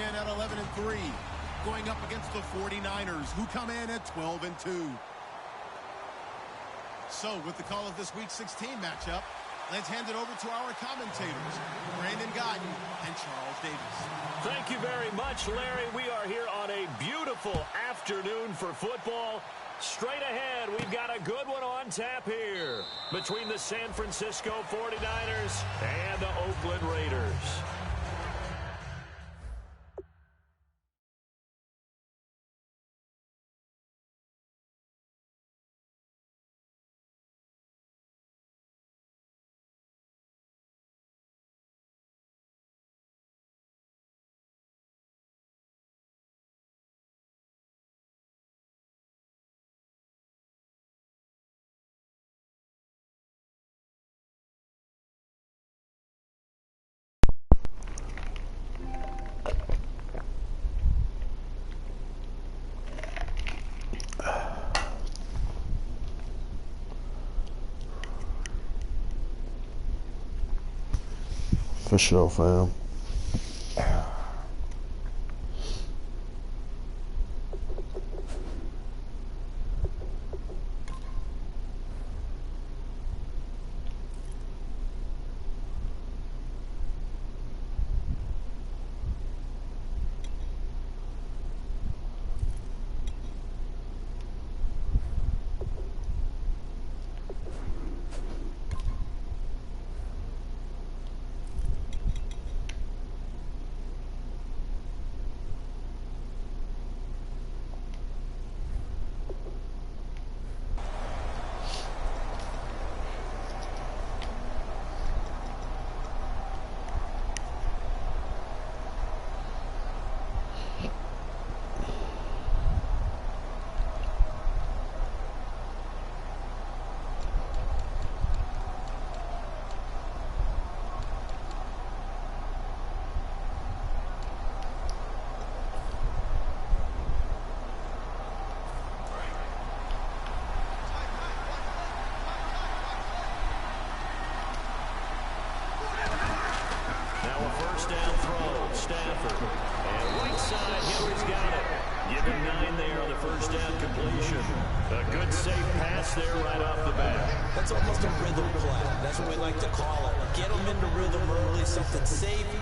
in at 11-3, going up against the 49ers, who come in at 12-2. So, with the call of this Week 16 matchup, let's hand it over to our commentators, Brandon Guyton and Charles Davis. Thank you very much, Larry. We are here on a beautiful afternoon for football. Straight ahead, we've got a good one on tap here between the San Francisco 49ers and the Oakland Raiders. For sure, fam.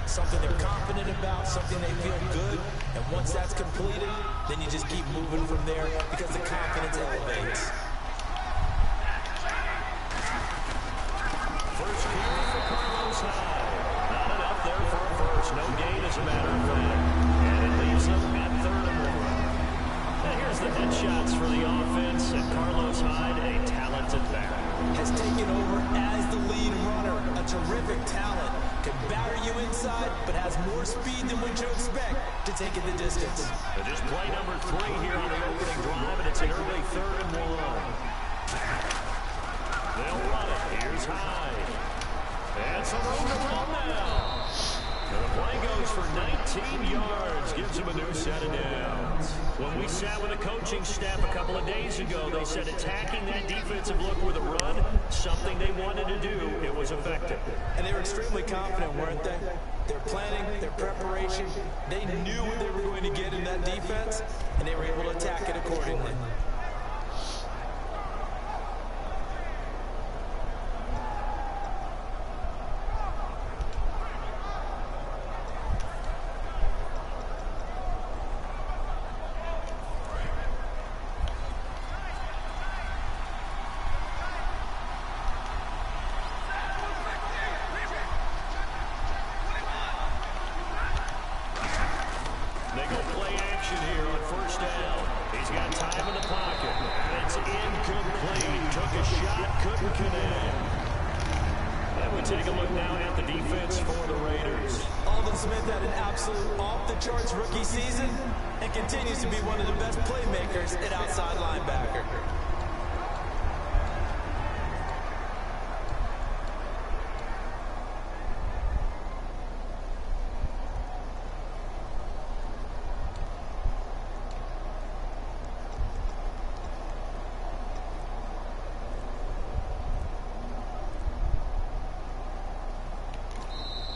Something they're confident about, something they feel good, and once that's completed, then you just keep moving from there because the confidence elevates. First carry for Carlos Hyde. Not enough there for a first. No gain, as a matter of fact. And it leaves them at 3rd and 1. Now here's the headshots for the offense, and Carlos Hyde, a talented back. Has taken over as the lead runner, a terrific talent. Can batter you inside, but has more speed than what you expect to take it the distance. Just play number 3 here on the opening drive, and it's an early 3rd and 1. They'll run it. Here's Hyde. And some room to run now. And the play goes for 19 yards, gives him a new set of downs. When we sat with the coaching staff a couple of days ago, they said attacking that defensive look with a run, something they wanted to do, it was effective. And they were extremely confident, weren't they? Their planning, their preparation, they knew what they were going to get in that defense, and they were able to attack it accordingly.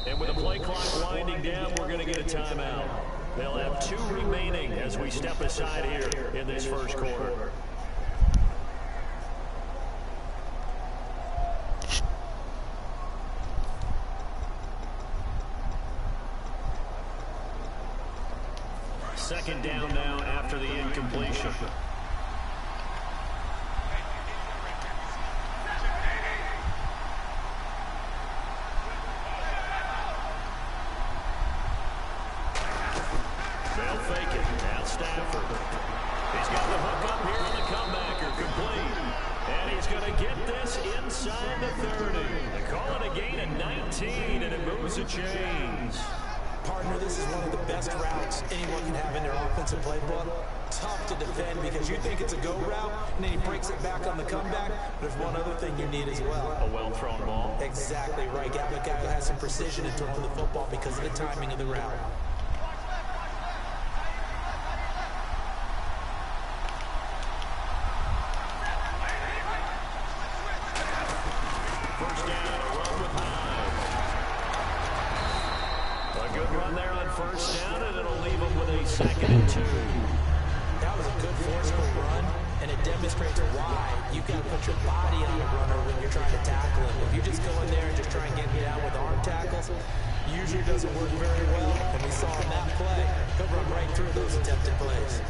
And with the play clock winding down, we're going to get a timeout. They'll have 2 remaining as we step aside here in this first quarter. Second down now after the incompletion. They'll fake it. Now Stafford. He's got the hook up here on the comebacker. Complete. And he's going to get this inside the 30. They call it a gain of 19, and it moves the chains. Partner, this is one of the best routes anyone can have in their offensive playbook. Tough to defend because you think it's a go route, and then he breaks it back on the comeback. There's one other thing you need as well. A well-thrown ball. Exactly right. Got a guy who has some precision in throwing the football because of the timing of the route. First down, a run with Hyde. A good run there on first down, and it'll leave him with a 2nd and 2. That was a good forceful run, and it demonstrates why you've got to put your body on a runner when you're trying to tackle him. If you just go in there and just try and get him down with arm tackles, usually doesn't work very well, and we saw in that play, he'll run right through those attempted plays.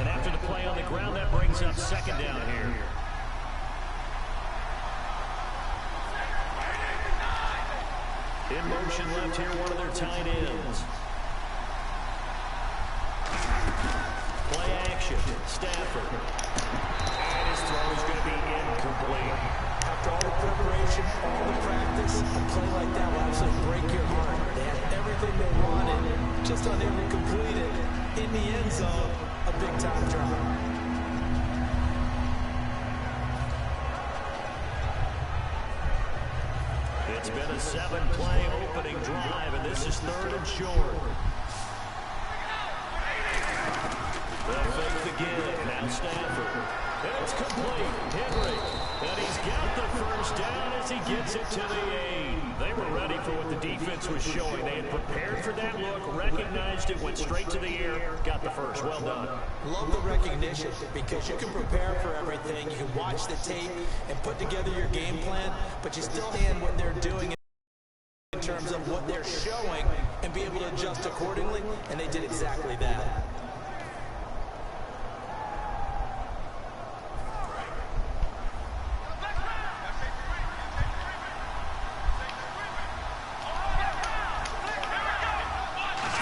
And after the play on the ground, that brings up second down here. In motion left here, one of their tight ends. Play action. Stafford. And his throw is going to be incomplete. After all the preparation, all the practice, a play like that will absolutely break your heart. They had everything they wanted, just unable to complete it. In the end zone, a big-time drop. It's been a 7-play opening drive, and this is 3rd and short. They'll fake the give. Now Stafford. It's complete. Henry. And he's got the first down as he gets it to the 8. They were ready for what the defense was showing. They had prepared for that look, recognized it, went straight to the air, got the first. Well done. Love the recognition because you can prepare for everything. You can watch the tape and put together your game plan, but you still hand what they're doing in terms of what they're showing and be able to adjust accordingly, and they did exactly that.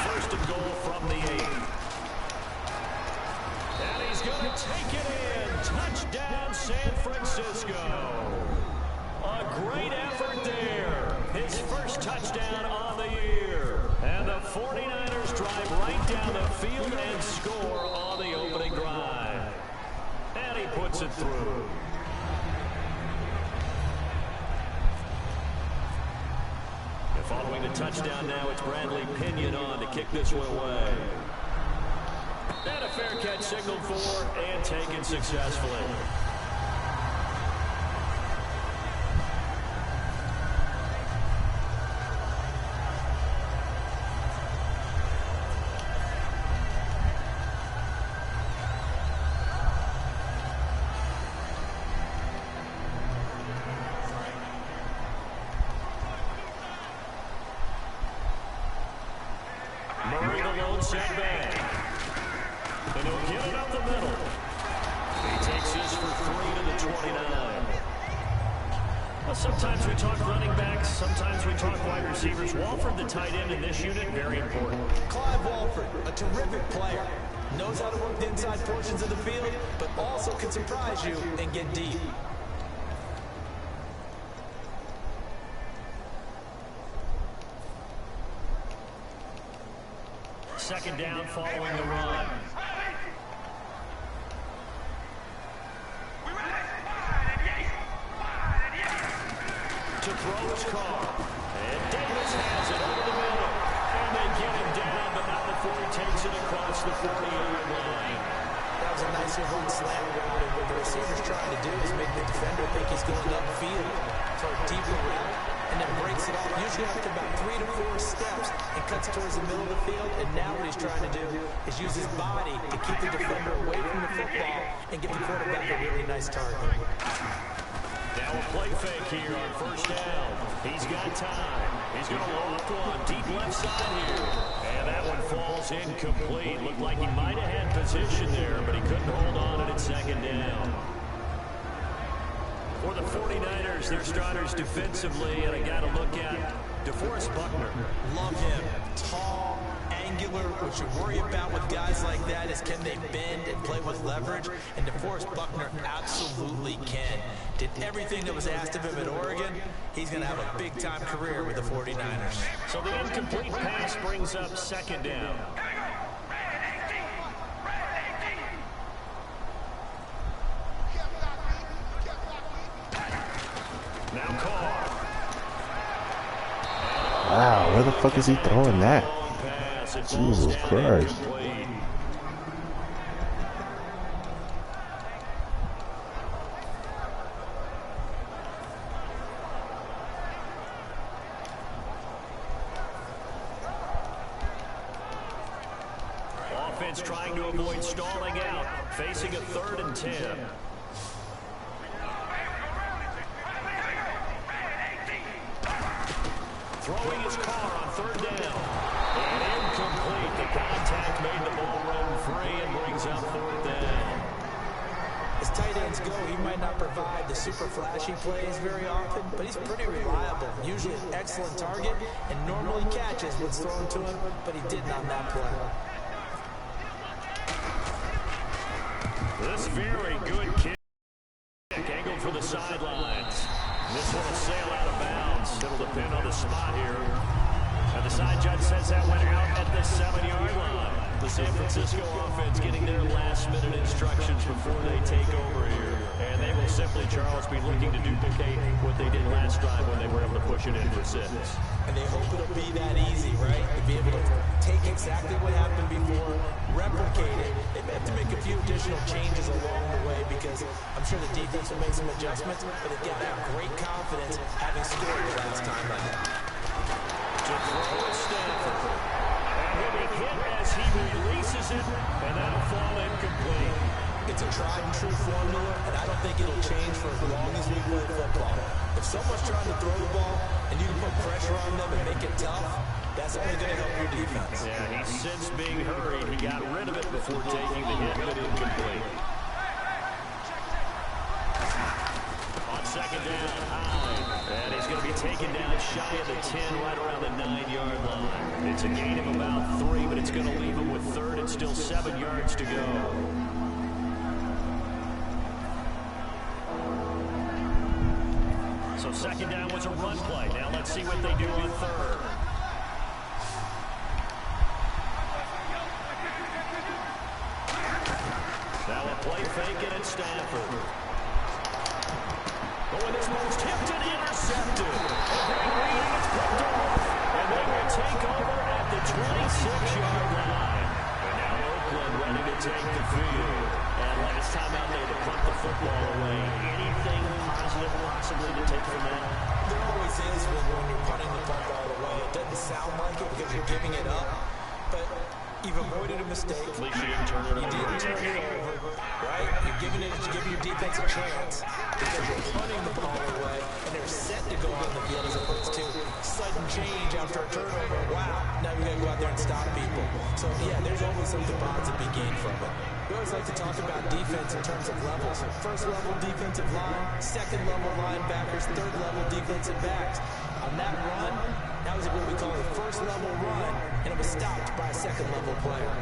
First and goal from the 8. And he's going to take it in. Touchdown, San Francisco. A great effort there. His first touchdown on the year. And the 49ers drive right down the field and score on the opening drive. And he puts it through. And following the touchdown now, it's Bradley Pinion on to kick this one away. And a fair catch signaled for and taken successfully. Murray the lone setback. And he'll get it up the middle. He takes this for 3 to the 29. Well, sometimes we talk running backs, sometimes we talk wide receivers. Walford, the tight end in this unit, very important. Clive Walford, a terrific player. Knows how to work the inside portions of the field, but also can surprise you and get deep. Second down following the run. To throw his car. And Davis has it over the middle. And they get him down, but not before he takes it across the 40-yard line. That was a nice little slant route, and what the receiver's trying to do is make the defender think he's going upfield. toward deeper route and then breaks it off, usually after about 3 to 4 steps, and cuts towards the middle of the field. And now what he's trying to do is use his body to keep the defender away from the football and give the quarterback a really nice target. Now a play fake here on first down. He's got time. He's going to loft one deep left side here. And that one falls incomplete. Looked like he might have had position there, but he couldn't hold on at second down. For the 49ers, their starters defensively, and I got to look at DeForest Buckner. Love him. Tall, angular. What you worry about with guys like that is can they bend and play with leverage? And DeForest Buckner absolutely can. Did everything that was asked of him at Oregon. He's going to have a big-time career with the 49ers. So the incomplete pass brings up second down. Now Carr. Wow, where the fuck is he throwing that? Jesus Christ. Offense trying to avoid stalling out, facing a 3rd and 10. Throwing his car on 3rd down. And incomplete. The contact made the ball run free and brings up 4th down. As tight ends go, he might not provide the super flashy plays very often, but he's pretty reliable. Usually an excellent target and normally catches what's thrown to him, but he didn't on that play. This very good kick. Angled for the sidelines. This one will sail out of bounds. It'll depend on the spot here. And the side judge says that went out at the 7-yard line. The San Francisco offense getting their last-minute instructions before they take over here. And they will simply, Charles, be looking to duplicate what they did last drive when they were able to push it in for 6. And they hope it'll be that easy, right? To be able to take exactly what happened before, replicate it. They may have to make a few additional changes along the way because I'm sure the defense will make some adjustments, but they've got to have great confidence having scored the last time out. To throw is Stafford. And he'll be hit as he releases it, and that'll fall incomplete. It's a tried-and-true formula, and I don't think it'll change for as long as we play football. If someone's trying to throw the ball and you can put pressure on them and make it tough, that's only going to help your defense. Yeah, he's since being hurried. He got rid of it before taking the hit, but incomplete. On second down, Hyde. And he's going to be taken down shy of the 10, right around the 9-yard line. It's a gain of about 3, but it's going to leave him with 3rd and still 7 yards to go. So second down was a run play. Now let's see what they do on 3rd. Now a play fake and it's Stafford. Oh, and this one's tipped and intercepted. A great read and it's picked off. And they will take over at the 26-yard line. And now Oakland ready to take the field. And last time out there to punt the football away. Anything positive possibly to take from that? There always is when you're punting the football away. It doesn't sound like it because you're giving it up. But you've avoided a mistake. At least you didn't turn it over. You didn't turn it over, right? You're giving your defense a chance because you're punting the ball away and they're set to go on the field as opposed to sudden change after a turnover. Wow, now you got to go out there and stop people. So, yeah, there's always something positive to be gained from it. We always like to talk about defense in terms of levels. First level defensive line, second level linebackers, third level defensive backs. On that run, that was what we call a first level run, and it was stopped by a second level player.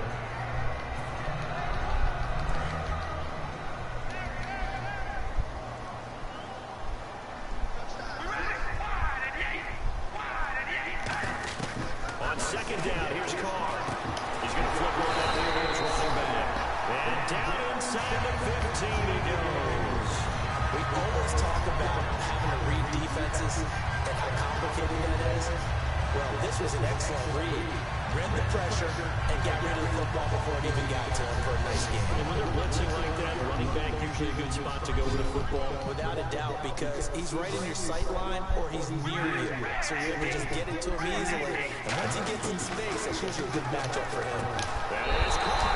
On second down, here's Carr. He's going to flip one out here to his running back. And down inside the 15 he goes. We always talk about having to read defenses and how complicated that is. Well, this was an excellent read. read the pressure, and got rid of the football before it even got to him for a nice game. And when they're blitzing like that, running back usually a good spot to go with the football. Without a doubt, because he's right in your sight line or he's near you. So you're able to just get it to him easily. And once he gets in space, that's usually a good matchup for him. That is caught.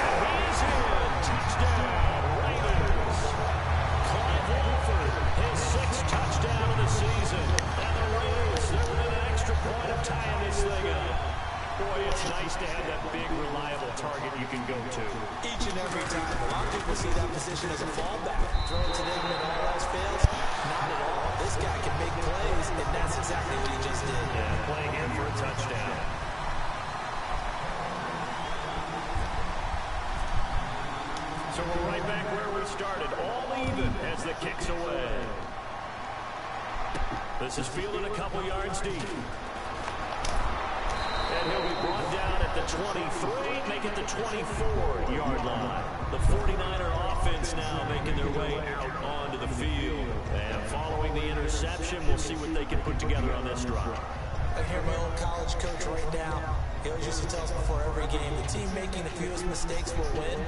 And he is in. Touchdown, Raiders. Clive Walford, his 6th touchdown of the season. And the Raiders, they're within an extra point of tying this thing up. Boy, it's nice to have that big, reliable target you can go to. Each and every time. A lot of people see that position as a fallback. Throw it to them when all else fails. Not at all. This guy can make plays, and that's exactly what he just did. Yeah, playing in for a touchdown. So we're right back where we started. All even as the kick's away. This is fielded a couple yards deep. And he'll be brought down at the 23, make it the 24-yard line. The 49er offense now making their way out onto the field. And following the interception, we'll see what they can put together on this drive. I hear my old college coach right now. He always used to tell us before every game, the team making the fewest mistakes will win.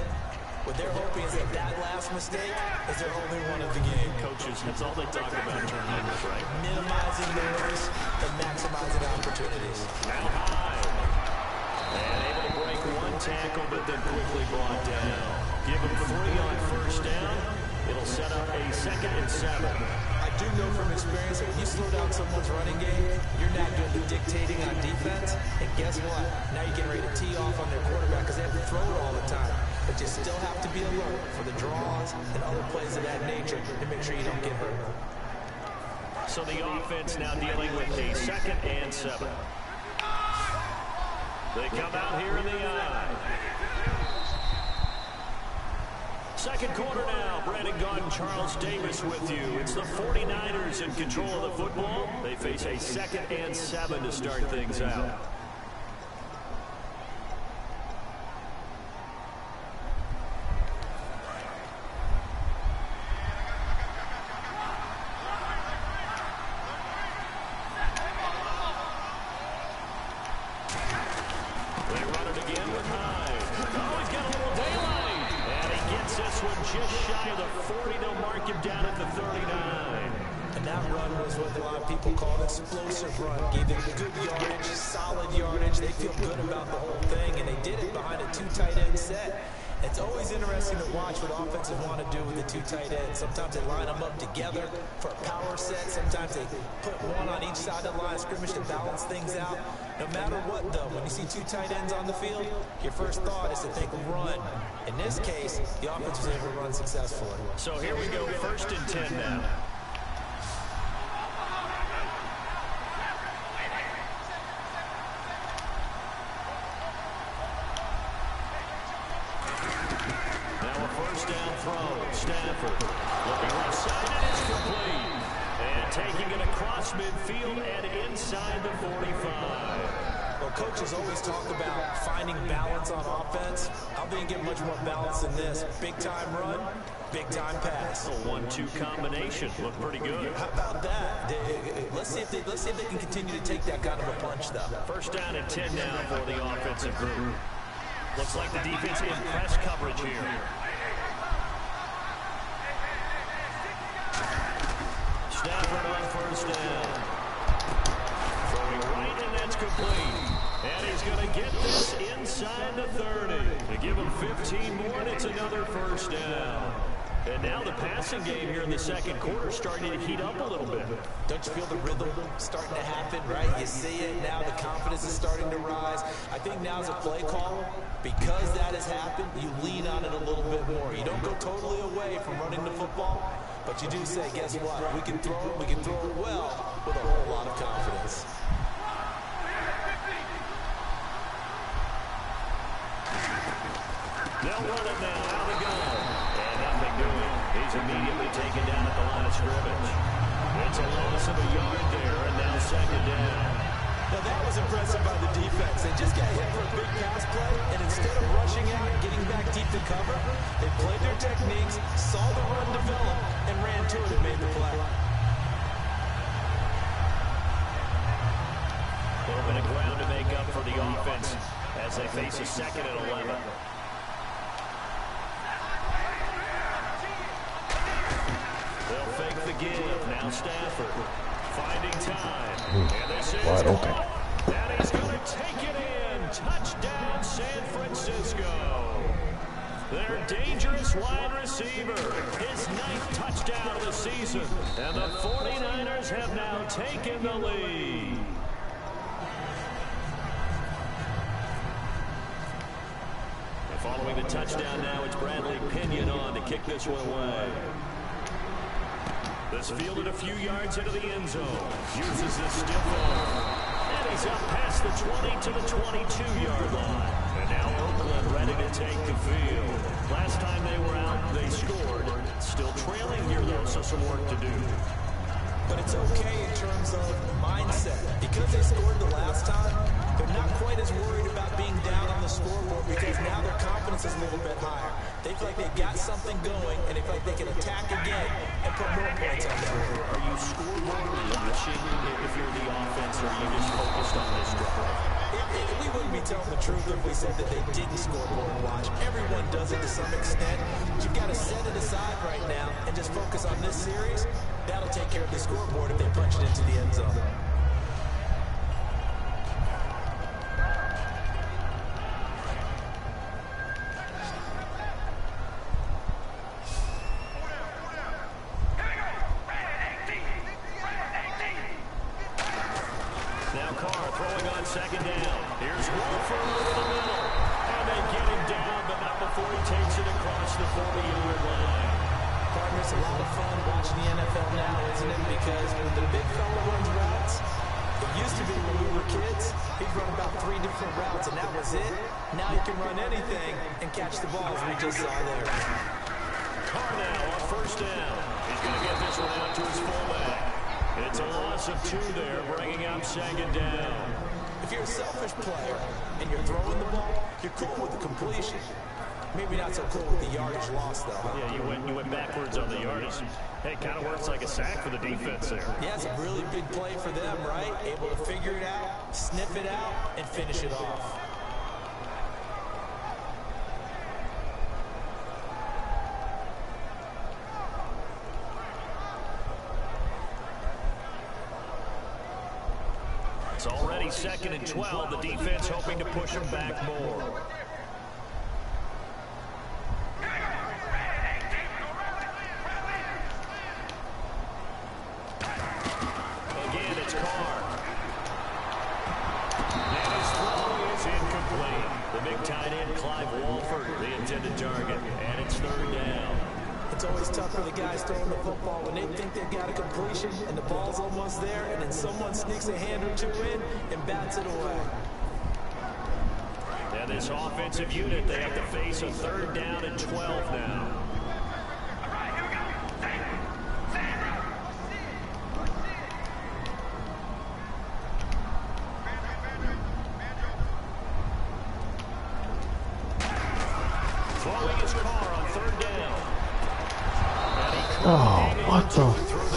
What they're hoping is that last mistake is their only one of the game. Coaches, that's all they talk about, turnovers, right? Minimizing errors and maximizing opportunities. Now high. And able to break one tackle, but then quickly brought down. Give him 3 on first down. It'll set up a 2nd and 7. I do know from experience that when you slow down someone's running game, you're not doing the dictating on defense. And guess what? Now you get ready to tee off on their quarterback because they have to throw it all the time. But you still have to be alert for the draws and other plays of that nature to make sure you don't get hurt. So the offense now dealing with a 2nd and 7. They come out here in the eye. Second quarter now. Brandon Gaudin, Charles Davis with you. It's the 49ers in control of the football. They face a 2nd and 7 to start things out. Just shy of the 40, they'll mark him down at the 39. And that run was what a lot of people call an explosive run. Gave them good yardage, solid yardage. They feel good about the whole thing, and they did it behind a 2 tight end set. It's always interesting to watch what offenses want to do with the 2 tight ends. Sometimes they line them up together for a power set. Sometimes they put one on each side of the line of scrimmage to balance things out. No matter what, though, when you see 2 tight ends on the field, your first thought is to think run. In this case, the offense was able to run successfully. So here we go, 1st and 10 now. Stafford looking left side, and it's complete. And taking it across midfield and inside the 45. Well, coaches always talk about finding balance on offense. I think you get much more balance than this. Big time run, big time pass. A 1-2 combination. Looked pretty good. How about that? Let's see if they can continue to take that kind of a punch, though. 1st down and 10 now for the offensive group. Looks like the defense in press coverage here. Stafford on 1st down. Throwing right, and that's complete. And he's going to get this inside the 30. To give him 15 more, and it's another 1st down. And now the passing game here in the 2nd quarter starting to heat up a little bit. Don't you feel the rhythm starting to happen, right? You see it now. The confidence is starting to rise. I think now as a play caller, because that has happened, you lean on it a little bit more. You don't go totally away from running the football, but you do say, guess what? We can throw it well with a whole lot of confidence. They'll run it now out of the gun. And nothing doing. He's immediately taken down at the line of scrimmage. It's a loss of a yard there, and now 2nd down. Now that was impressive by the defense. They just got hit for a big pass play, and instead of rushing out and getting back deep to cover, they played their techniques, saw the run develop, and ran to it and made the play. A little bit of ground to make up for the defense as they face a 2nd and 11. They'll fake the give. Now Stafford finding time. And this is wide open. And he's going to take it in. Touchdown, San Francisco. Their dangerous wide receiver. His 9th touchdown of the season. And the 49ers have now taken the lead. And following the touchdown now, it's Bradley Pinion on to kick this one away. This fielded a few yards into the end zone. Uses the stiff arm. And he's up past the 20 to the 22-yard line. And now Oakland ready to take the field. Last time they were out, they scored. Still trailing here, though, so some work to do. But it's okay in terms of mindset. Because they scored the last time, they're not quite as worried about being down on the scoreboard because now their confidence is a little bit higher. They feel like they've got something going, and they feel like they can attack again and put more points on the board. Are you scoreboard watching if you're the offense, or are you just focused on this drive? We wouldn't be telling the truth if we said that they didn't scoreboard watch. Everyone does it to some extent. But you've got to set it aside right now and just focus on this series. That'll take care of the scoreboard if they punch it into the end zone. Now Carr throwing on 2nd down. Here's Wolford over the middle. And they get him down, but not before he takes it across the 40-yard line. Partner, it's a lot of fun watching the NFL now, isn't it? Because when the big fella runs routes, it used to be when we were kids, he'd run about 3 different routes, and that was it. Now he can run anything and catch the ball, as we just saw there. Carr now on 1st down. He's going to get this one out to his fullback. It's a loss of 2 there, bringing up 2nd down. If you're a selfish player and you're throwing the ball, you're cool with the completion. Maybe not so cool with the yardage loss, though. Huh? Yeah, you went backwards on the yardage. Hey, it kind of works like a sack for the defense there. Yeah, it's a really big play for them, right? Able to figure it out, sniff it out, and finish it off. It's already 2nd and 12. The defense hoping to push them back more. Again, it's Carr. And his throw is incomplete. The big tight end, Clive Walford, the intended target. And it's 3rd down. It's always tough for the guys throwing the football when they think they've got a completion and the ball's almost there, and then someone sneaks a hand or 2 in and bats it away. And this offensive unit, they have to face a 3rd down and 12 now. Throwing his Carr on 3rd down. Oh, what the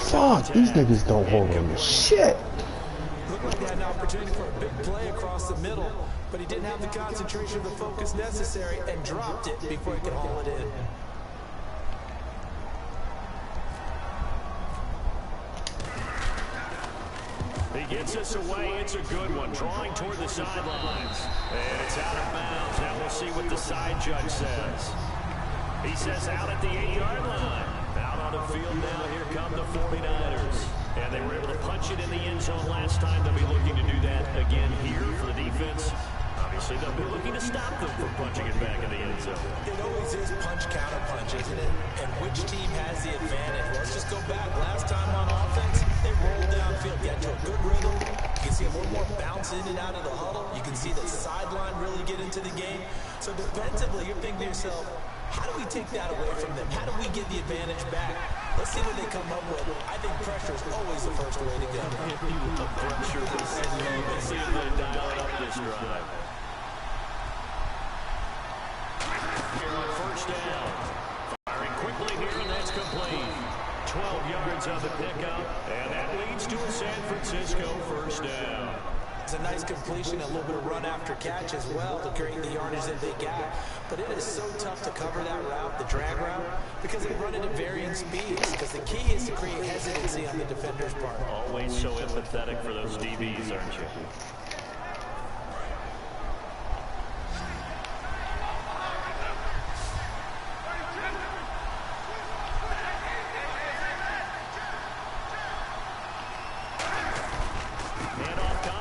fuck? These niggas don't hold on to shit. Looked like he had an opportunity for a big play across the middle, but he didn't have the concentration or the focus necessary and dropped it before he could haul it in. He gets us away. It's a good one. Drawing toward the sidelines. And it's out of bounds. Now we'll see what the side judge says. He says out at the 8-yard line. Out on the field now. Here come the 49ers. And they were able to punch it in the end zone last time. They'll be looking to do that again here for the defense. Obviously, they'll be looking to stop them from punching it back in the end zone. It always is punch-counter-punch, isn't it? And which team has the advantage? Let's just go back. Last time on offense, they rolled downfield, got to a good rhythm. You can see a little more bounce in and out of the huddle. You can see the sideline really get into the game. So defensively, you're thinking to yourself, how do we take that away from them? How do we get the advantage back? Let's see what they come up with. I think pressure is always the first way to go. Pressure was let's see if they dial it up this drive. Here on 1st down. Firing quickly here, and that's complete. 12 yards on the pickup, and that leads to a San Francisco 1st down. It's a nice completion, a little bit of run after catch as well to create the yardage that they got. But it is so tough to cover that route, the drag route, because they run it at varying speeds. Because the key is to create hesitancy on the defender's part. Always so empathetic for those DBs, aren't you?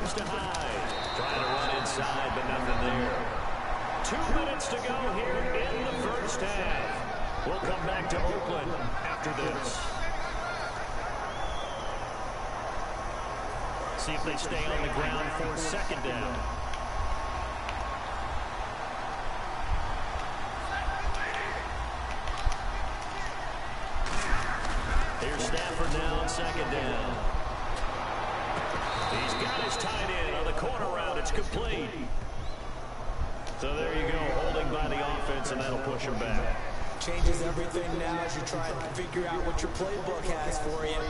To Hyde. Trying to run inside, but nothing there. 2 minutes to go here in the first half. We'll come back to Oakland after this. See if they stay on the ground for second down. Here's Stafford now on second down. He's got his tight end on the corner route. It's complete. So there you go, holding by the offense, and that'll push him back. Changes everything now as you try and figure out what your playbook has for you.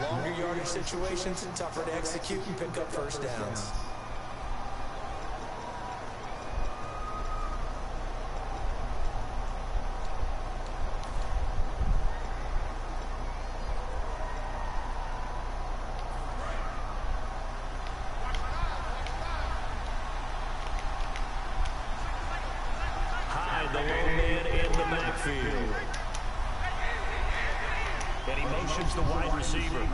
Longer yardage situations, tougher to execute and pick up first downs. The lone man in the backfield. And he motions the wide receiver.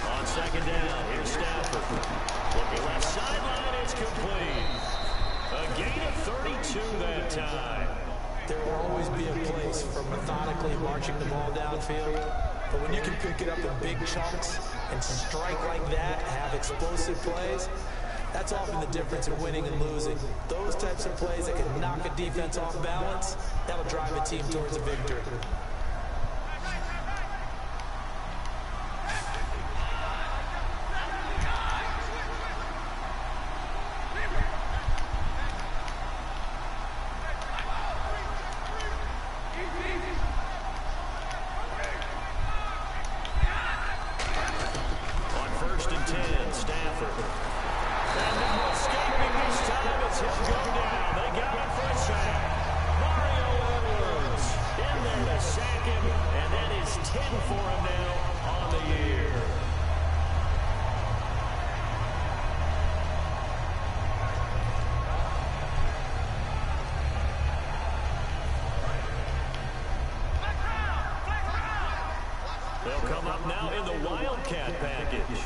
On second down, here's Stafford. Looking left sideline, it's complete. A gain of 32 that time. There will always be a place for methodically marching the ball downfield. But when you can pick it up in big chunks and strike like that, have explosive plays, that's often the difference in winning and losing. Those types of plays that can knock a defense off balance, that'll drive a team towards a victory. On 1st and 10, Stafford. And now escaping this time, it's he'll go down. They got him for a sack. Mario Edwards in there to sack him, and that is 10 for him now on the year. They'll come up now in the Wildcat package.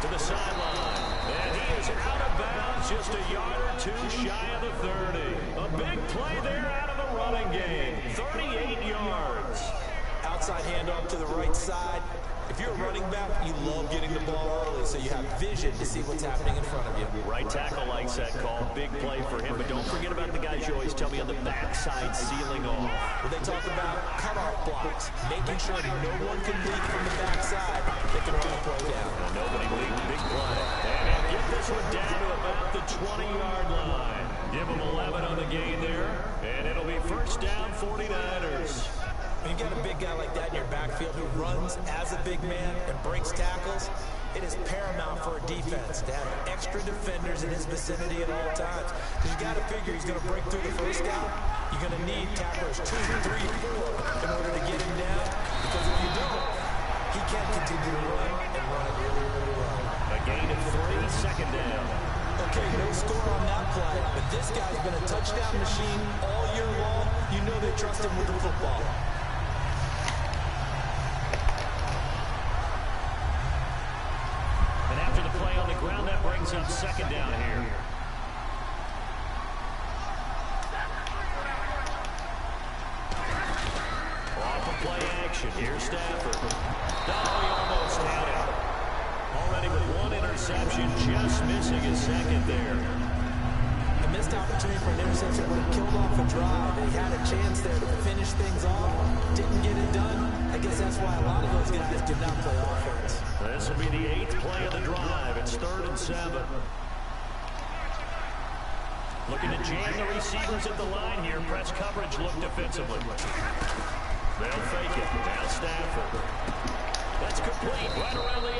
To the sideline, and he is out of bounds, just a yard or two shy of the 30. A big play there out of the running game, 38 yards. Outside handoff to the right side. If you're a running back, you love getting the ball early so you have vision to see what's happening in front of you. Right tackle likes that call. Big play for him, but don't forget about the guys you always tell me on the backside sealing off. When they talk about cutoff blocks, making sure no one can leak from the backside, they can run a play down. And nobody leaked. Big play. And get this one down to about the 20-yard line. Give them 11 on the gain there, and it'll be first down 49ers. When you got a big guy like that in your backfield who runs as a big man and breaks tackles, it is paramount for a defense to have extra defenders in his vicinity at all times. Because you got to figure he's going to break through the first down. You're going to need tacklers 2, 3, 4 in order to get him down. Because if you don't, he can't continue to run and run it really, really well. A gain of 3, second down. Okay, no score on that play, but this guy's been a touchdown machine all year long. You know they trust him with the football. And after the play on the ground, that brings up second down here. Off of play action, here's Stafford. Oh, he almost had it. Already with one interception, just missing his second there. A missed opportunity for an interception would have killed off a drive. He had a chance there to finish things off. Didn't get it done. I guess that's why a lot of those guys did not play offense. This will be the 8th play of the drive. It's 3rd and 7. Looking to jam the receivers at the line here. Press coverage look defensively. They'll fake it. Now Stafford. That's complete right around the 8.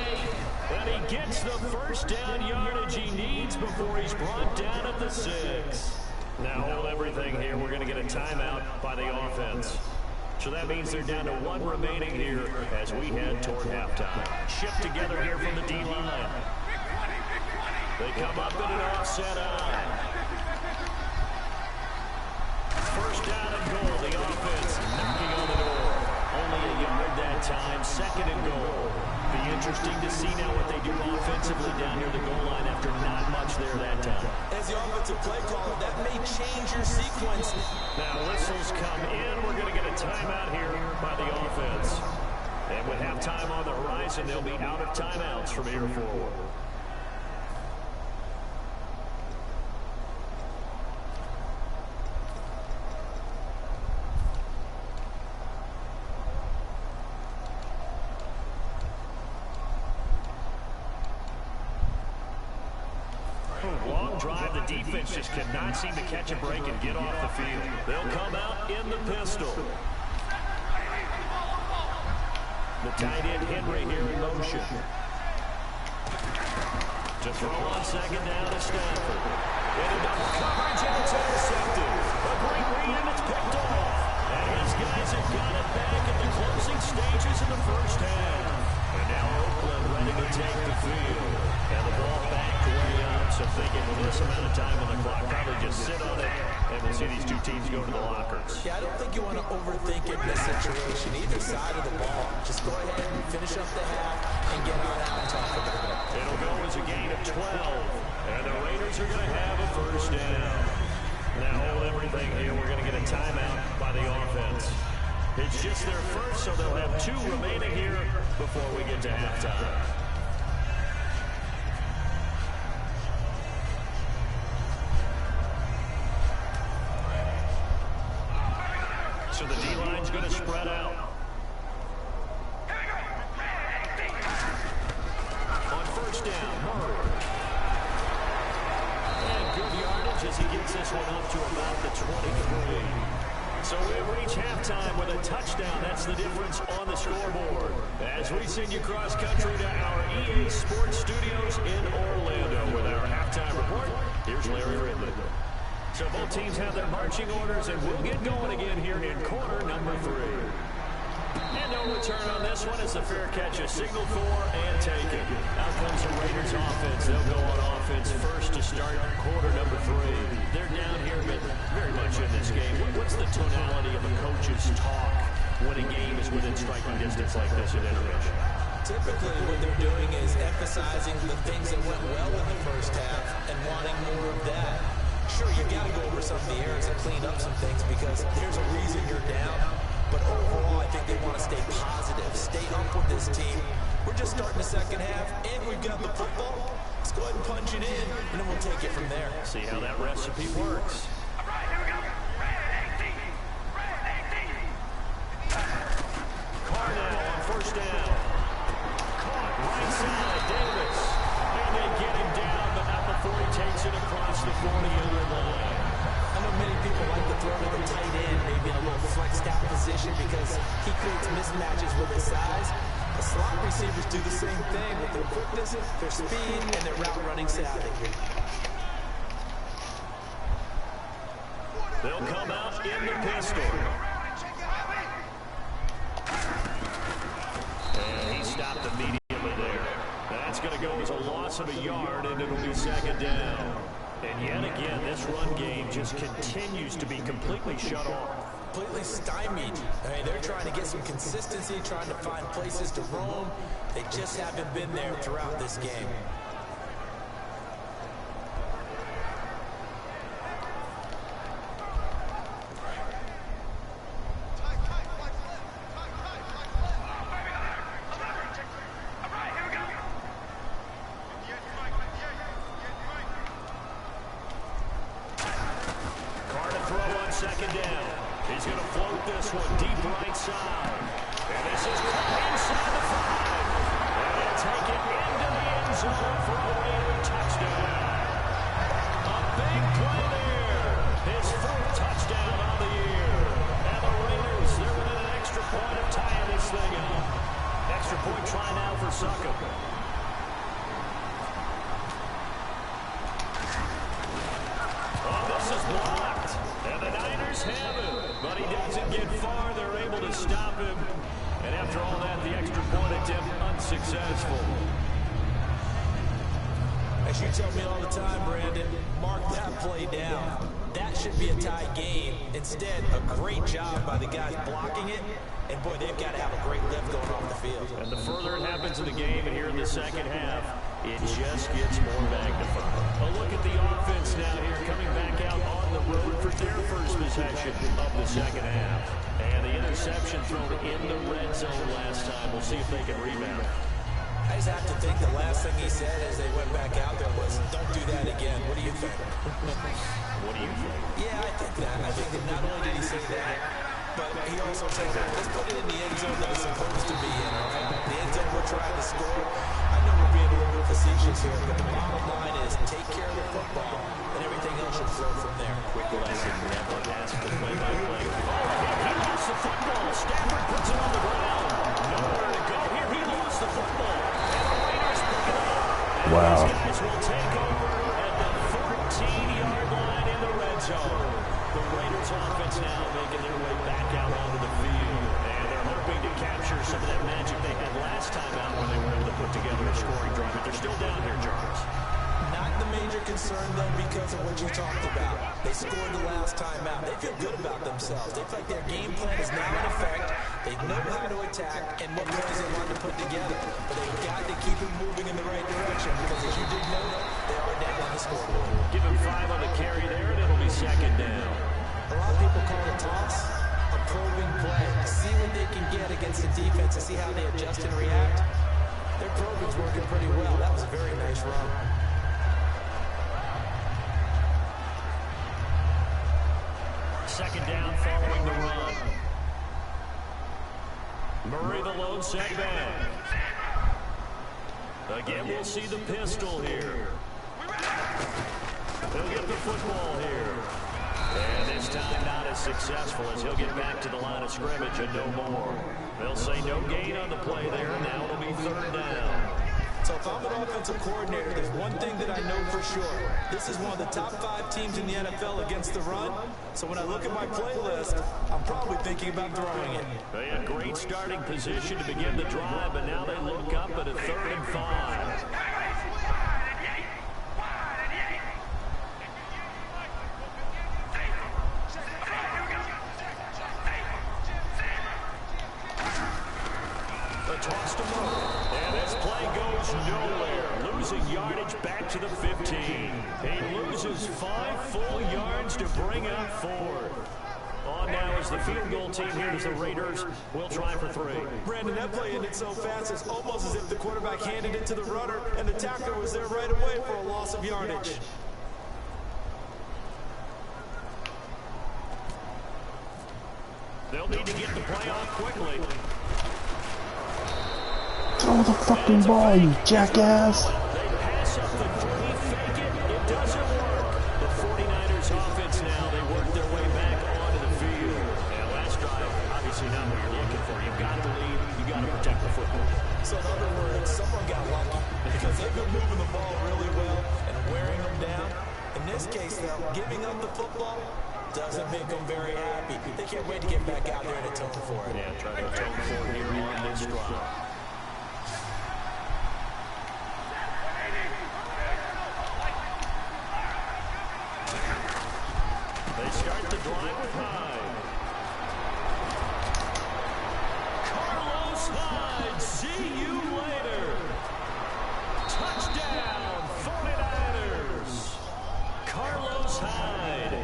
And he gets the first down yardage he needs before he's brought down at the 6. Now hold everything here. We're going to get a timeout by the offense. So that means they're down to 1 remaining here as we head toward halftime. Shift together here from the D-line. They come up in an offset eye. First down and goal. The offense knocking on the door. Only a yard that time. Second and goal. Be interesting to see now what they do offensively down near the goal line after not much there that time. As the offensive play caller, that may change your sequence. Now whistles come in. We're going to get a timeout here by the offense. And with halftime on the horizon, they'll be out of timeouts from here forward. Long drive, the defense just cannot seem to catch a break and get off the field. They'll come out in the pistol. The tight end Henry here in motion. To throw on second down to Stafford. And enough coverage and it's intercepted. A great read and it's picked off. And his guys have got it back at the closing stages of the first half. And now Oakland ready to take the field. And the ball back way up. So thinking with this amount of time on the clock, probably just sit on it. And we'll see these two teams go to the lockers. Yeah, I don't think you want to overthink it in this situation. Either side of the ball. Just go ahead and finish up the half and get on out and talk about it. It'll go as a gain of 12. And the Raiders are going to have a first down. Now hold everything here. We're going to get a timeout by the offense. It's just their first, so they'll have 2 remaining here before we get to halftime. So the D-line's going to spread out. On first down, Murray. And good yardage as he gets this one up to about the 23. So we reach halftime with a touchdown. That's the difference on the scoreboard. As we send you cross country to our EA Sports Studios in Orlando with our halftime report, here's Larry Ridley. So both teams have their marching orders, and we'll get going again here in quarter number 3. And no return on this one as the fair catch is signaled for and taken. Out comes the Raiders offense. They'll go on offense first to start quarter number 3. They're down here, but very much in this game. What's the tonality of a coach's talk when a game is within striking distance like this at intermission? Typically, what they're doing is emphasizing the things that went well in the first half and wanting more of that. Sure, you got to go over some of the errors and clean up some things because there's a reason you're down. But overall, I think they want to stay positive, stay up with this team. We're just starting the second half, and we've got the football. Let's go ahead and punch it in, and then we'll take it from there. See how that recipe works. All right, here we go. Carnell on first down. Caught right side, Davis. And they get him down, but not before he takes it across the 40-yard line. I know many people like to throw to the tight end, maybe in a little flexed out position because he creates mismatches with his size. The slot receivers do the same thing with their quickness, their speed, and their route running savvy. They'll come out in the pistol. And he stopped immediately there. That's going to go as a loss of a yard, and it'll be second down. And yet again, this run game just continues to be completely shut off. Completely stymied. I mean, they're trying to get some consistency, trying to find places to roam. They just haven't been there throughout this game. Second down. He's going to float this one deep right side. And this is inside the 5. And they'll take it into the end zone for a Raider touchdown. A big play there stop him. And after all that, the extra point attempt unsuccessful. As you tell me all the time, Brandon, mark that play down. That should be a tie game. Instead, a great job by the guys blocking it. And, boy, they've got to have a great lift going off the field. And the further it happens in the game and here in the second half, it just gets more magnified. A look at the offense now here, coming back out on the road for their first possession of the second half. And the interception thrown in the red zone last time. We'll see if they can rebound. I just have to think the last thing he said as they went back out there was, don't do that again. What do you think? What do you think? Yeah, I think that. I think that not only did he say that, but he also said, let's put it in the end zone that it's supposed to be in, all right? The end zone we're trying to score. I know we're being a little bit facetious here, but the bottom line is take care of the football, and everything else should flow from there. Quick lesson, never ask the play-by-play. He lost the football. Stafford puts it on the ground. Nowhere to go here. He lost the football. And the Raiders pick it up. And wow. These guys will take over at the 14-yard line in the red zone. The Raiders offense now making their way back out onto the field. And they're hoping to capture some of that magic they had last time out when they were able to put together a scoring drive. But they're still down here, Charles. Not the major concern, though, because of what you talked about. They scored the last time out. They feel good about themselves. They feel like their game plan is now in effect. They know how to attack and what plays they want to put together. But they've got to keep it moving in the right direction because, as you did note, they are down on the scoreboard. Give him 5 on the carry there, and it'll be second down. A lot of people call it toss a probing play. See what they can get against the defense and see how they adjust and react. Their probing's working pretty well. That was a very nice run. Second down following the run. Murray the lone setback. Again, we'll see the pistol here. They'll get the football here. And this time not as successful as he'll get back to the line of scrimmage and no more. They'll say no gain on the play there, and now it'll be third down. So if I'm an offensive coordinator, there's one thing that I know for sure. This is one of the top 5 teams in the NFL against the run. So when I look at my playlist, I'm probably thinking about throwing it. They had great starting position to begin the drive, but now they look up at a 3rd and 5. The toss to Murray. And this play goes nowhere. Losing yardage back to the 15. He loses 5 full yards to bring up 4th. On now is the field goal team here as the Raiders will try for 3. Brandon, that play ended so fast, it's almost as if the quarterback handed it to the runner and the tackler was there right away for a loss of yardage. They'll need to get the play off quickly. Throw the fucking ball, you jackass! They pass up the 3, fake it, it doesn't work. The 49ers offense now, they work their way back onto the field. And last drive, obviously not what you're looking for. You've got to lead, you've got to protect the football. So in other words, someone got lucky because they've been moving the ball really well and wearing them down. In this case, though, giving up the football doesn't make them very happy. They can't wait to get back out there and atone for it. Yeah, try to atone for it here on this drive. They start the drive with Hyde. Carlos Hyde, see you later. Touchdown, 49ers. Carlos Hyde,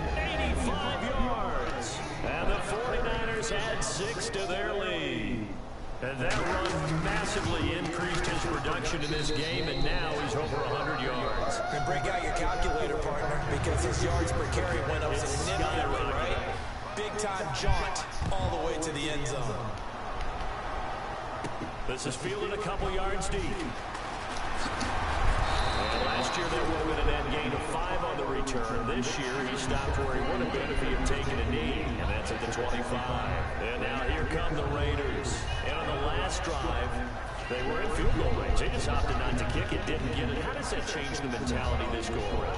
85 yards. And the 49ers add 6 to their lead. And that run massively increased his production in this game, and now he's over 100 yards. And break out your calculator, partner, because his yards per carry went up significantly, right? Big-time jaunt all the way to the end zone. This is fielded a couple yards deep. And last year there would have been a net gain of 5 on the return. This year he stopped where he would have been if he had taken a knee, and that's at the 25. And now here come the Raiders. And on the last drive, they were in field goal range. They just opted not to kick it, didn't get it. How does that change the mentality this go around?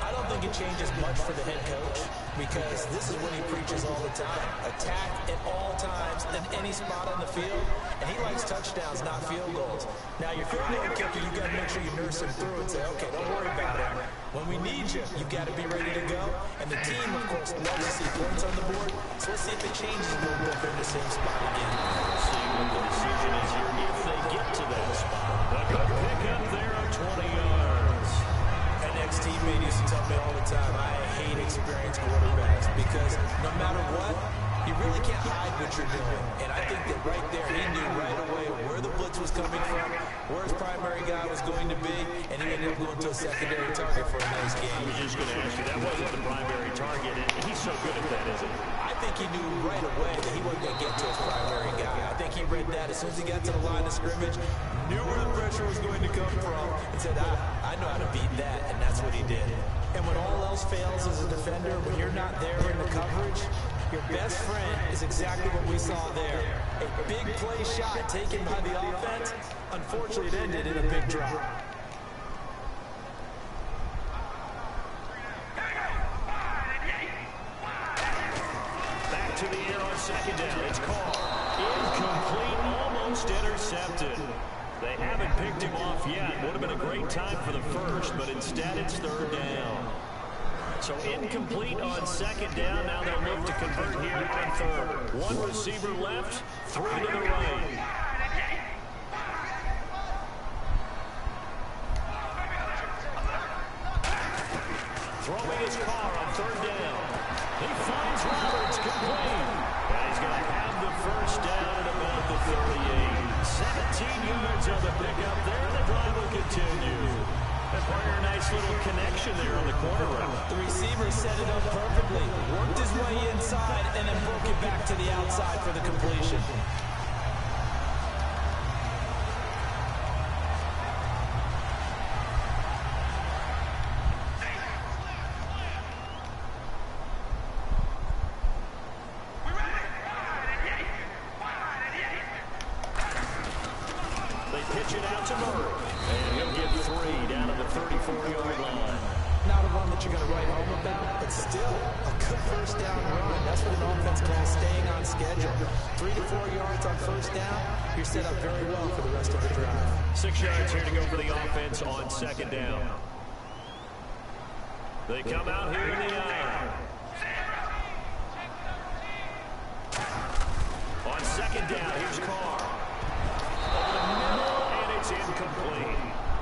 I I don't think it changes much for the head coach because this is what he preaches all the time. Attack at all times in any spot on the field, and he likes touchdowns, not field goals. Now, your field goal kicker, you've got to make sure you nurse him through and say, okay, don't worry about it. When we need you, you've got to be ready to go. And the team, of course, loves to see points on the board, so let's see if it changes a little bit in the same spot again. We'll see what the decision is here if they get to that spot. A good pickup there of 20 yards. An ex-teammate used to tell me all the time, I hate experienced quarterbacks because no matter what, you really can't hide what you're doing. And I think that right there, he knew right away where the blitz was coming from, where his primary guy was going to be, and he ended up going to a secondary target for a nice game. I was just going to ask you, that wasn't the primary target, and he's so good at that, isn't he? I think he knew right away that he wasn't going to get to his primary guy. I think he read that as soon as he got to the line of scrimmage, knew where the pressure was going to come from, and said, I know how to beat that, and that's what he did. And when all else fails as a defender, when you're not there in the coverage, your best friend is exactly what we saw there. A big play shot taken by the offense. Unfortunately, it ended in a big drop. Back to the air on second down. It's caught. Incomplete, almost intercepted. They haven't picked him off yet. Would have been a great time for the first, but instead it's third down. So incomplete on second down. Now they'll look to convert here on third. One receiver left, three to the right. Throwing his car on third down. He finds Roberts complete. And he's going to have the first down at about the 38. 17 yards on the pickup there. The drive will continue. And partner, a nice little connection there on the corner route. The receiver set it up perfectly, worked his way inside, and then broke it back to the outside for the completion. They pitch it out to Murray. And he'll get three down at the 34-yard line. Not a run that you're going to write home about, but still a good first down run. That's what an offense calls staying on schedule. 3 to 4 yards on first down, you're set up very well for the rest of the drive. 6 yards here to go for the offense on second down. They come out here in the iron. On second down, here's Carr. Over the middle, and it's incomplete.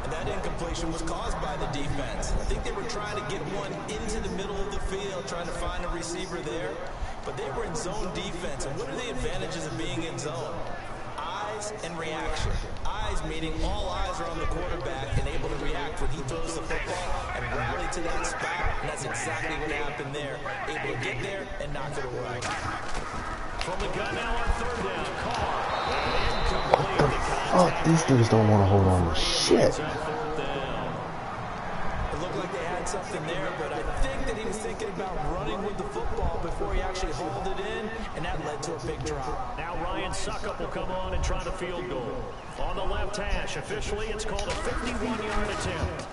And that incompletion was caused by the defense. I think they were trying to get one into the middle of the field, trying to find a receiver there. But they were in zone defense. And what are the advantages of being in zone? Eyes and reaction. Eyes meaning all eyes are on the quarterback and able to react when he throws the football and rally to that spot. And that's exactly what happened there. Able to get there and knock it away. From the gun now on third down, Carr. Incomplete. Fuck, these dudes don't want to hold on to shit. It looked like they had something there, but I think that he was thinking about running with the football before he actually hauled it in, and that led to a big drop. Now Ryan Suckup will come on and try the field goal. On the left hash, officially it's called a 51-yard attempt.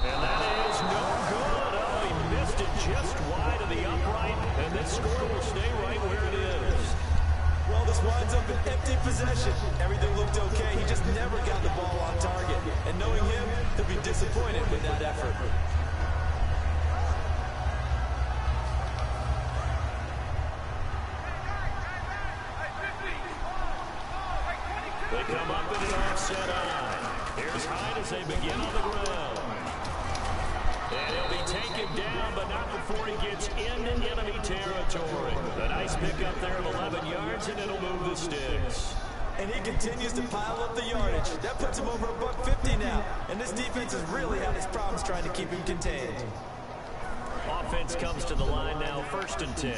And that is no good. Oh, he missed it just wide of the upright, and this score will stay right where it is. Well, this winds up an empty possession. Everything looked okay. He just never got the ball on target. And knowing him, he'll be disappointed with that effort. They come up in an offset eye. Here's Hyde as they begin on the ground. And he'll be taken down, but not before he gets into enemy territory. A nice pickup there of 11 yards, and it'll move the sticks. And he continues to pile up the yardage. That puts him over $150 now. And this defense has really had its problems trying to keep him contained. Offense comes to the line now, 1st and 10.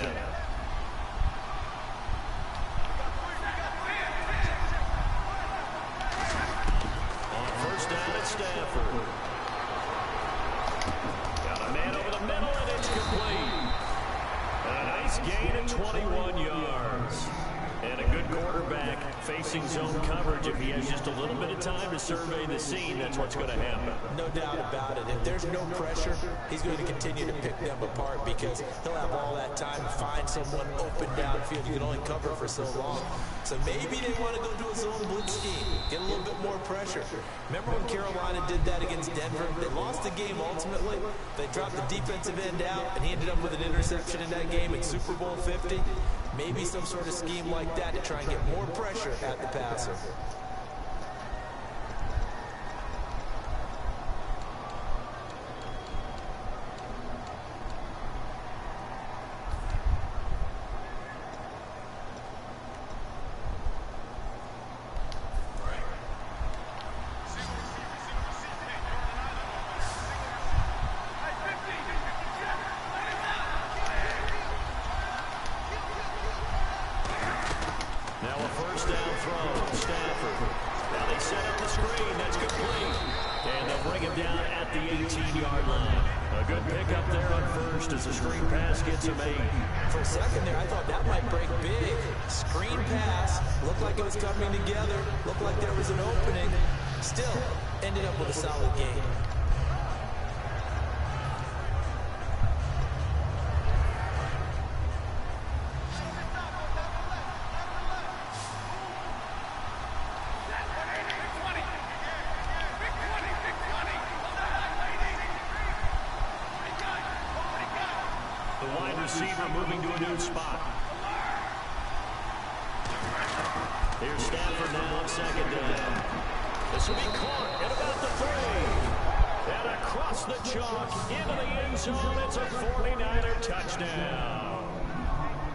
On first down at Stafford. Got a man over the middle, and it's complete. A nice gain at 21 yards. And a good quarterback facing zone coverage. If he has just a little bit of time to survey the scene, that's what's going to happen. No doubt about it. And if there's no pressure, he's going to continue to pick them apart because he'll have all that time to find someone open downfield. You can only cover for so long. So maybe they want to go to a zone blitz scheme, get a little bit more pressure. Remember when Carolina did that against Denver? They lost the game ultimately. They dropped the defensive end out, and he ended up with an interception in that game in Super Bowl 50. Maybe some sort of scheme like that to try and get more pressure at the passer. For a second there, I thought that might break big. Screen pass, looked like it was coming together, looked like there was an opening. Still, ended up with a solid game. Receiver moving to a new spot. Here's Stafford now on second down. This will be caught at about the 3. And across the chalk into the end zone. It's a 49er touchdown.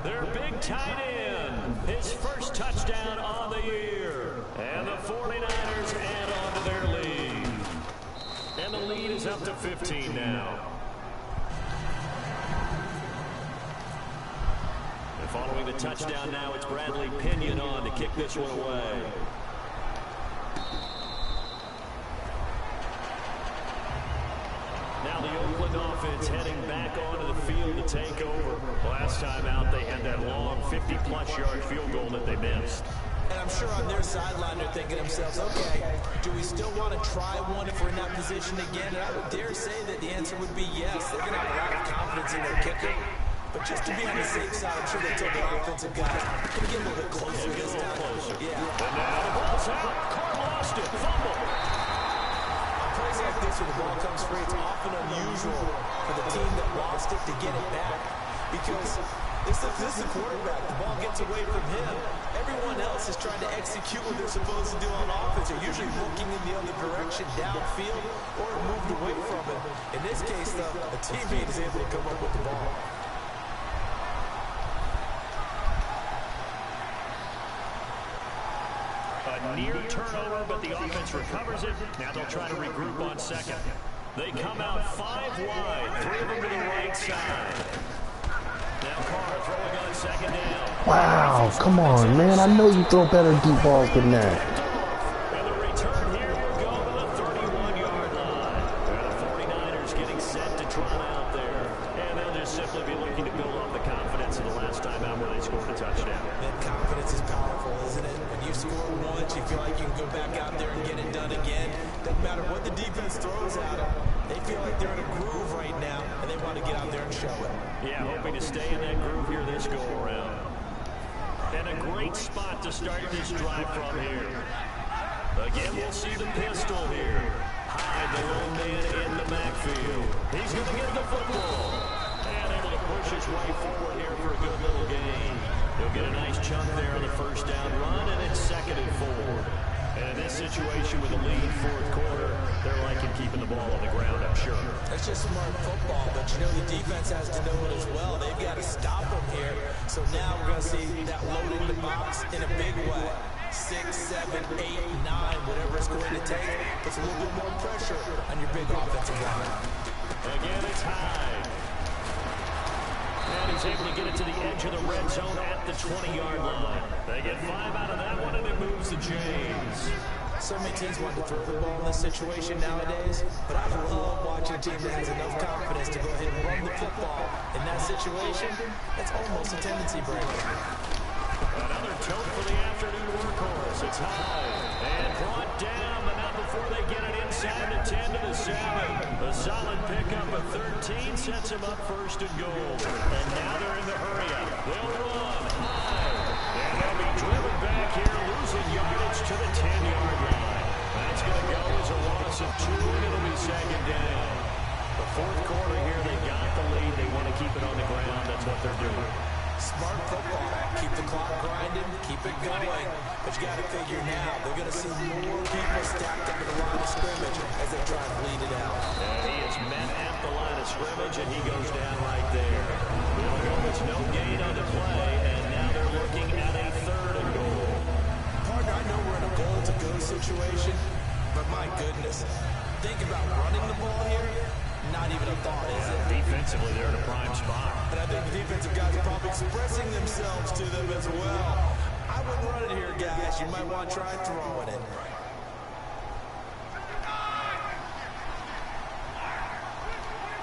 Their big tight end, his first touchdown on the year. And the 49ers add on to their lead. And the lead is up to 15 now. Following the touchdown now, it's Bradley Pinion on to kick this one away. Now the Oakland offense heading back onto the field to take over. Last time out, they had that long 50-plus yard field goal that they missed. And I'm sure on their sideline they're thinking to themselves, okay, do we still want to try one if we're in that position again? And I would dare say that the answer would be yes. They're going to have a lot of confidence in their kicker. But just to be on the safe side, I'm sure they told their offensive guys, can we get a little bit closer this time? Yeah. And now the ball's out. Carr lost it. Fumble. On plays like this where the ball comes free, it's often unusual for the team that lost it to get it back. Because this is the quarterback. The ball gets away from him. Everyone else is trying to execute what they're supposed to do on offense. They're usually looking in the other direction, downfield, or moved away from it. In this case, though, a teammate is able to come up with the ball. A near turnover, but the offense recovers it. Now they'll try to regroup on second. They come out 5 wide, 3 of them to the right side. Now Carr throwing on second down. Wow, come on, man. I know you throw better deep balls than that. And the return here will go to the 31-yard line. And the 49ers getting set to trot out there. And they'll just simply be looking to build off the confidence of the last time out where they scored a touchdown. That confidence is powerful, isn't it? When you score once, you feel like you can go back out there and get it done again. Doesn't matter what the defense throws at them. They feel like they're in a groove right now, and they want to get out there and show it. Yeah, hoping to stay in that groove here this go-around. And a great spot to start this drive from here. Again, we'll see the pistol here. Hyde, the lone man in the backfield. He's going to get the football. And able to push his way forward here for a good little gain. He'll get a nice chunk there on the first down run, and it's 2nd and 4. And in this situation with a lead 4th quarter, they're liking keeping the ball on the ground, I'm sure. That's just smart football, but you know the defense has to know it as well. They've got to stop them here. So now we're going to see that load in the box in a big way. 6, 7, 8, 9, whatever it's going to take. Puts a little bit more pressure on your big offensive line. Again, it's Hyde. And he's able to get it to the edge of the red zone at the 20-yard line. They get 5 out of that one, and it moves to James. So many teams want to throw the ball in this situation nowadays, but I love watching a team that has enough confidence to go ahead and run the football. In that situation, it's almost a tendency breaker. Another tote for the afternoon workhorse. It's Hyde. And brought down, but not before they get it inside the 10 to the 7. The solid pickup of 13 sets them up first and goal. And now they're in the hurry-up. They'll run high. And they'll be driven back here, losing yardage to the 10-yard line. That's going to go as a loss of 2, and it'll be second down. The fourth quarter here, they got the lead. They want to keep it on the ground. That's what they're doing. Smart football. Keep the clock grinding, keep it going. But you got to figure now, they're going to see more people stacked up at the line of scrimmage as they try to bleed it out. And he is met at the line of scrimmage, and he goes down right there. It's no gain on the play, and now they're looking at a third and goal. Partner, I know we're in a goal-to-go situation, but my goodness, think about running the ball here. Not even a thought, is it? Defensively, they're in a prime spot. And I think the defensive guys are probably expressing themselves to them as well. I wouldn't run it here, guys. You might want to try throwing it.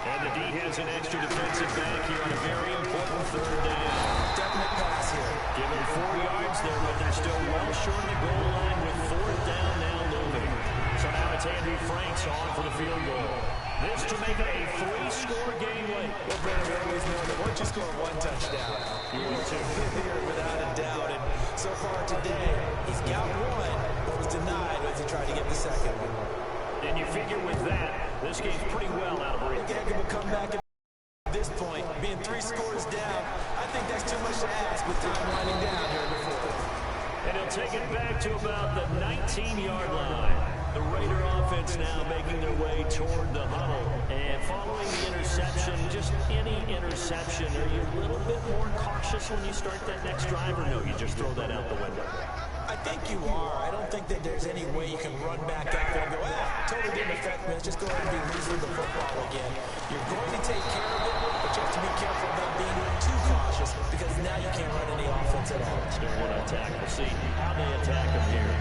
And the D has an extra defensive back here on a very important third down. Definite pass here. Give them 4 yards there, but they're still well short of the goal line with fourth down now looming. So now it's Andrew Franks on for the field goal. This to make it a 3-score game late. Well, Brad, we always know that once you score 1 touchdown, you win 2 here without a doubt. And so far today, he's got 1, but was denied as he tried to get the second. And you figure with that, this game's pretty well out of reach. Heck of a comeback at this point, being 3 scores down. I think that's too much to ask with time winding down here in the fourth. And he'll take it back to about the 19-yard line. The Raider offense now making their way toward the huddle. And following the interception, just any interception, are you a little bit more cautious when you start that next drive, or no, you just throw that out the window? I think you are. I don't think that there's any way you can run back out there and go, totally didn't affect me. Let's just go ahead and be losing the football again. You're going to take care of it, but you have to be careful about being too cautious because now you can't run any offense at all. Still want to attack. We'll see how they attack them here.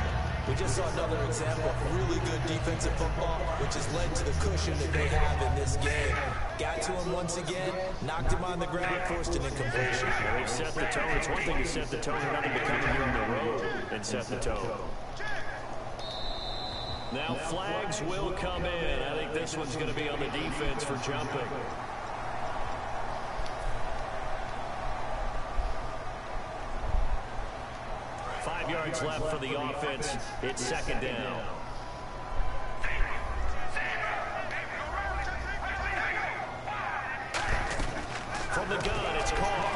We just saw another example of really good defensive football, which has led to the cushion that they have in this game. Got to him once again, knocked him on the ground, forced an incompletion. They've set the tone. It's one thing to set the tone, another to come here on the road and set the tone. Now flags will come in. I think this one's going to be on the defense for jumping. Yards left for the offense. It's second down. From the gun, it's Carr.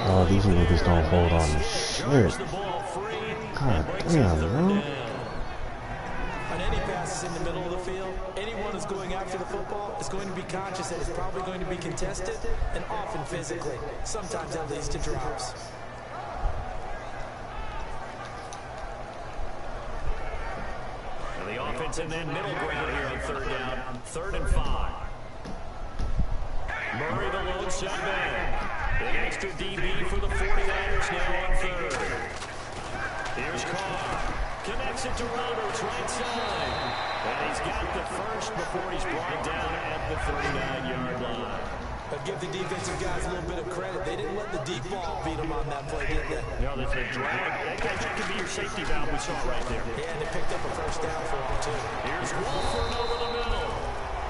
Oh, these niggas don't hold on to shit. God damn, bro. On any passes in the middle of the field, anyone who's going after the football is going to be conscious that it's probably going to be contested and often physically. Sometimes that leads to drops. The offense in that middle ground here on third down. 3rd and 5. Murray the lone setback. An extra DB for the 49ers now on third. Here's Carr. Connects it to Roberts right side. And he's got the first before he's brought down at the 39-yard line. But give the defensive guys a little bit of credit. They didn't let the deep ball beat them on that play, did they? No, that's a drag. That could be your safety valve we saw right there. Yeah, and they picked up a first down for him, too. Here's Wolford over the middle.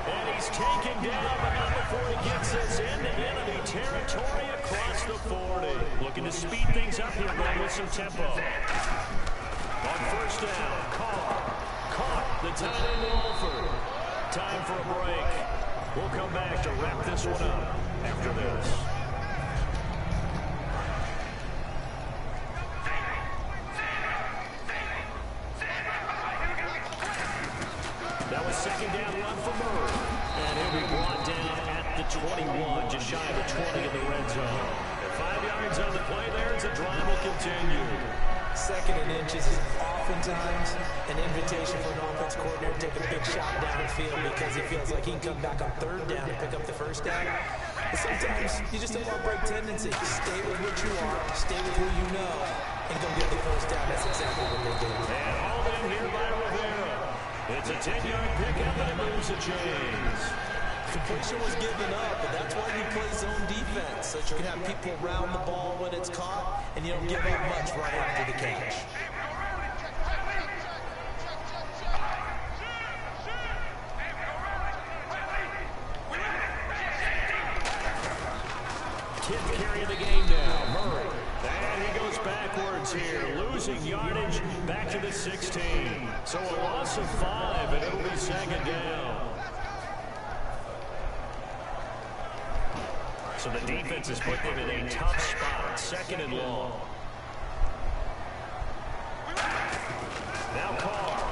And he's taken down, but not before he gets us into enemy territory across the 40. Looking to speed things up here, going with some tempo. On first down, Carr. Caught the tight end Wolford. Time for a break. We'll come back to wrap this one up after this. That was second down run for Murray. And he'll be brought down at the 21, just shy of the 20 in the red zone. And 5 yards on the play there as the drive will continue. 2nd and inches is oftentimes an invitation for an offense coordinator to take a big shot downfield because he feels like he can come back on 3rd down and pick up the first down. But sometimes you just have a break tendency. Stay with what you are, stay with who you know, and go get the first down. That's exactly what they did. And hauled in here by Rivera. It's a 10-yard pickup and it moves the chains. Completion was given up, but that's why you play zone defense, so that you can have people around the ball when it's caught, and you don't give up much right after the catch. carry of the game now, Murray. And he goes backwards here, losing yardage back to the 16. So a loss of 5, and it'll be second down. So the defense has put them in a tough spot, second and long. Now Carr.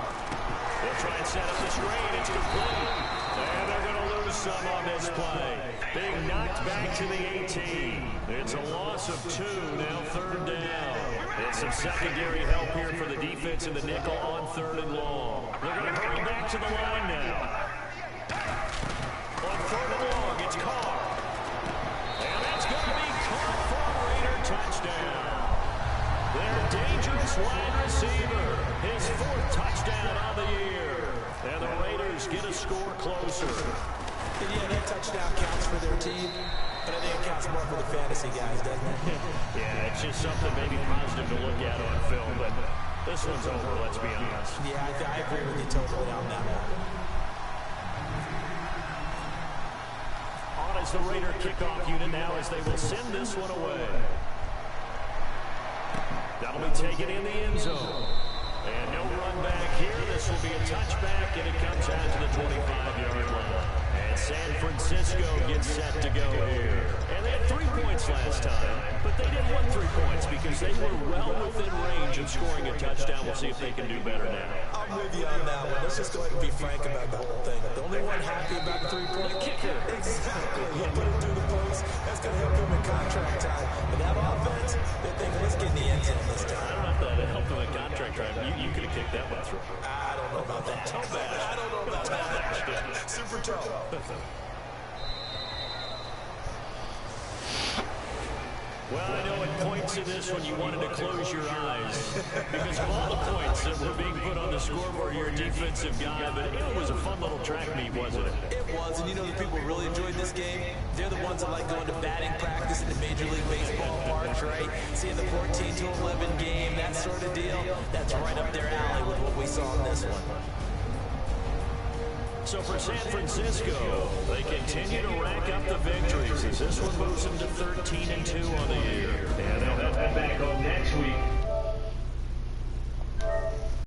They'll try and set up the screen. It's complete. And they're going to lose some on this play. Being knocked back to the 18. It's a loss of 2, now third down. And some secondary help here for the defense in the nickel on third and long. They're going to hurry back to the line now. On third and long, it's Carr. And that's going to be caught for a Raider touchdown. Their dangerous wide receiver. His 4th touchdown of the year. And the Raiders get a score closer. And yeah, that touchdown counts for their team, but I think it counts more for the fantasy guys, doesn't it? Yeah, it's just something maybe positive to look at on film, but this one's over, let's be honest. Yeah, I agree with you totally on that one. On is the Raider kickoff unit now as they will send this one away. That'll be taken in the end zone. And no run back here. This will be a touchback, and it comes out to the 25-yard line. And San Francisco gets set to go here. And they had 3 points last time, but they didn't want 3 points because they were well within range of scoring a touchdown. We'll see if they can do better now. I'm with you on that one. Let's just go ahead and be frank about the whole thing. The only one happy about the 3-point kicker. Exactly. He'll put it through the post. That's going to help him in contract time. But that offense, they're thinking, let's get in the end zone this time. I don't know if that helped him in contract time. You could have kicked that one through. I don't know about that. I don't know about that. Super tough. Well, I know at points in this one you wanted to close your eyes because of all the points that were being put on the scoreboard, you're a defensive guy, but it was a fun little track meet, wasn't it? It was, and you know the people really enjoyed this game? They're the ones that like going to batting practice in the Major League Baseball parks, right? Seeing the 14-11 game, that sort of deal, that's right up their alley with what we saw in this one. So for San Francisco, they continue to rack up the victories as this one moves into 13-2 on the year. And they'll have that back home next week